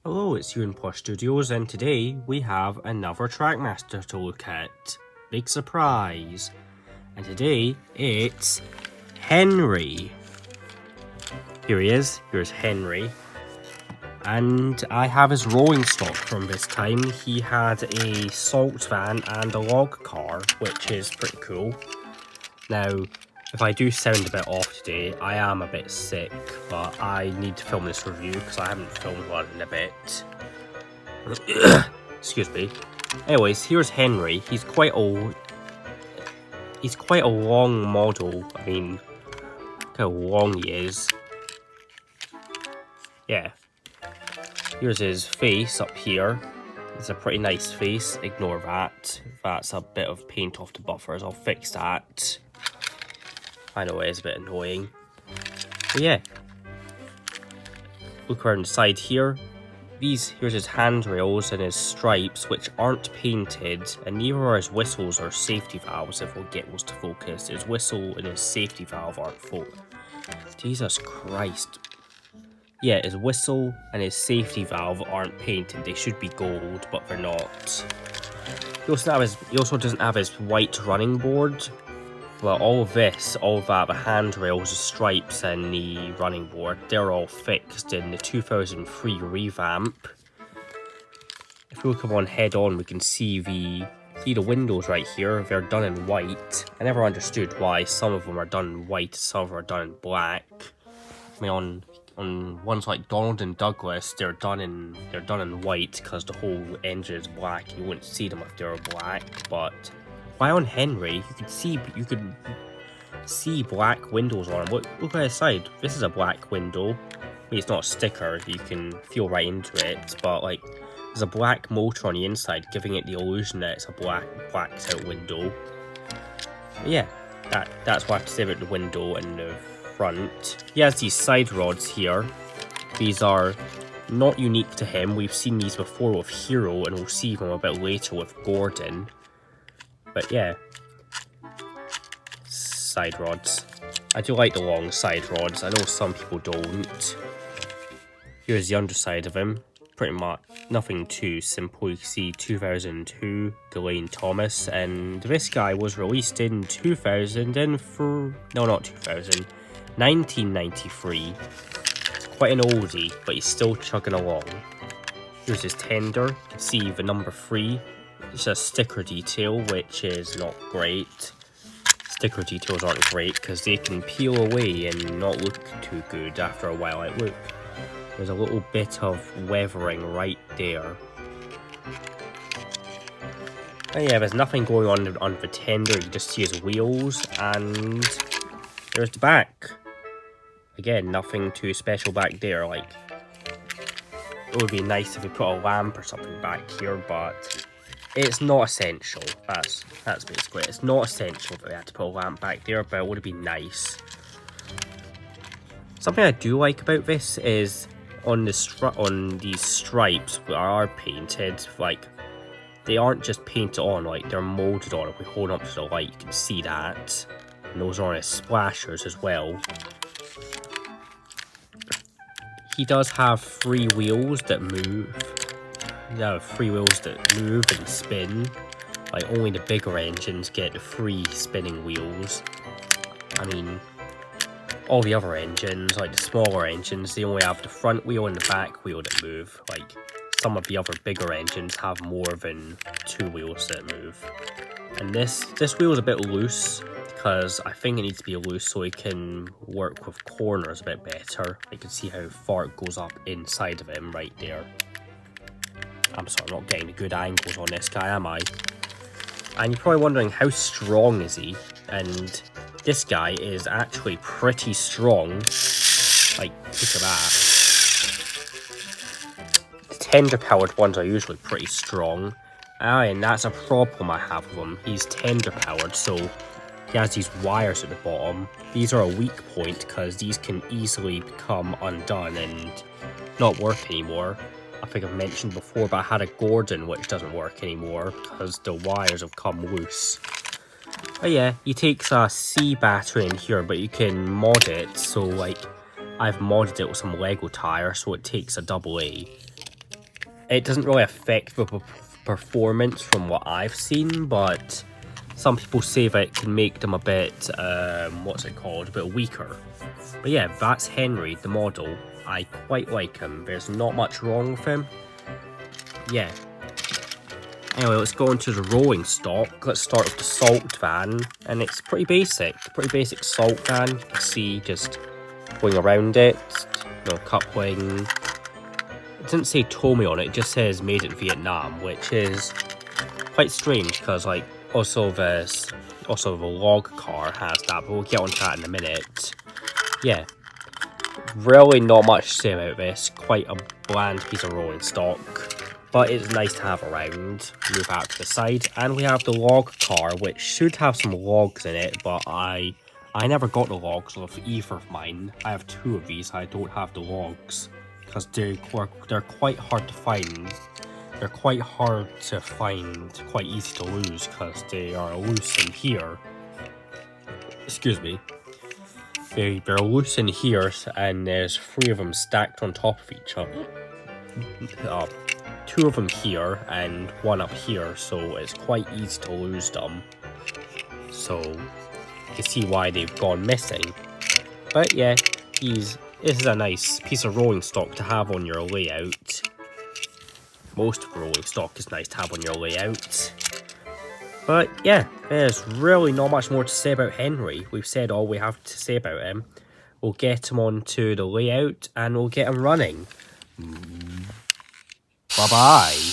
Hello, it's Euan Studios, and today we have another Trackmaster to look at. Big surprise. And today it's Henry. Here he is. Here's Henry. And I have his rolling stock from this time. He had a salt van and a log car, which is pretty cool. Now, if I do sound a bit off today, I am a bit sick, but I need to film this review because I haven't filmed one in a bit. Excuse me. Anyways, here's Henry. He's quite old. He's quite a long model. I mean, look how long he is. Yeah. Here's his face up here. It's a pretty nice face. Ignore that. That's a bit of paint off the buffers. I'll fix that. I know it is a bit annoying. But yeah. Look around the side here. Here's his handrails and his stripes, which aren't painted, and neither are his whistles or safety valves, if we'll get those to focus. His whistle and his safety valve aren't full. Jesus Christ. Yeah, his whistle and his safety valve aren't painted. They should be gold, but they're not. He also doesn't have his white running board. Well, all of that, the handrails, the stripes, and the running board, they're all fixed in the 2003 revamp. If we look on head on, we can see the windows right here. They're done in white. I never understood why some of them are done in white, some of them are done in black. I mean, on ones like Donald and Douglas, they're done in white because the whole engine is black. You wouldn't see them if they were black, but why on Henry you could see black windows on him. Look at his side. This is a black window. I mean, it's not a sticker. You can feel right into it, but like there's a black motor on the inside, giving it the illusion that it's a blacked out window. But yeah, that's what I have to say about the window and the front. He has these side rods here. These are not unique to him. We've seen these before with Hero, and we'll see them a bit later with Gordon. But yeah, side rods. I do like the long side rods. I know some people don't. Here's the underside of him. Pretty much nothing too simple. You can see 2002, Ghislaine Thomas, and this guy was released in 1993. It's quite an oldie, but he's still chugging along. Here's his tender. You can see the number 3. It's a sticker detail, which is not great. Sticker details aren't great because they can peel away and not look too good after a while. Like, look, there's a little bit of weathering right there. And yeah, there's nothing going on the tender. You just see his wheels, and there's the back. Again, nothing too special back there. Like, it would be nice if we put a lamp or something back here, but it's not essential. That's basically it. It's not essential that we had to put a lamp back there, but it would have been nice. Something I do like about this is on these stripes that are painted, like they aren't just painted on, like they're molded on. If we hold up to the light, you can see that. And those are on his splashers as well. He does have 3 wheels that move. Yeah, 3 wheels that move and spin. Like, only the bigger engines get the 3 spinning wheels. I mean, all the other engines, like the smaller engines, they only have the front wheel and the back wheel that move. Like, some of the other bigger engines have more than 2 wheels that move. And this wheel is a bit loose, because I think it needs to be loose so it can work with corners a bit better. You can see how far it goes up inside of him right there. I'm sorry, I'm not getting the good angles on this guy, am I? And you're probably wondering, how strong is he? And this guy is actually pretty strong. Like, look at that. The tender-powered ones are usually pretty strong. And that's a problem I have with him. He's tender-powered, so he has these wires at the bottom. These are a weak point because these can easily become undone and not work anymore. I think I've mentioned before, but I had a Gordon which doesn't work anymore because the wires have come loose. But yeah, he takes a C battery in here, but you can mod it. So like, I've modded it with some Lego tire, so it takes a AA. It doesn't really affect the performance from what I've seen, but some people say that it can make them a bit, what's it called, a bit weaker. But yeah, that's Henry, the model. I quite like him. There's not much wrong with him. Yeah. Anyway, let's go into the rolling stock. Let's start with the salt van, and it's pretty basic salt van. You can see just going around it, cup wing. It doesn't say Tomy on it, it just says made in Vietnam, which is quite strange because like also the log car has that, but we'll get onto that in a minute. Yeah, really not much to say about this. Quite a bland piece of rolling stock, but it's nice to have around. Move out to the side, and we have the log car, which should have some logs in it, but I never got the logs of either of mine. I have two of these. I don't have the logs because they're quite hard to find. They're quite hard to find, quite easy to lose because they are loose in here. Excuse me. They're loose in here, and there's 3 of them stacked on top of each other. 2 of them here and 1 up here, so it's quite easy to lose them. So you can see why they've gone missing. But yeah, this is a nice piece of rolling stock to have on your layout. Most of the rolling stock is nice to have on your layout. But yeah, there's really not much more to say about Henry. We've said all we have to say about him. We'll get him onto the layout and we'll get him running. Bye-bye.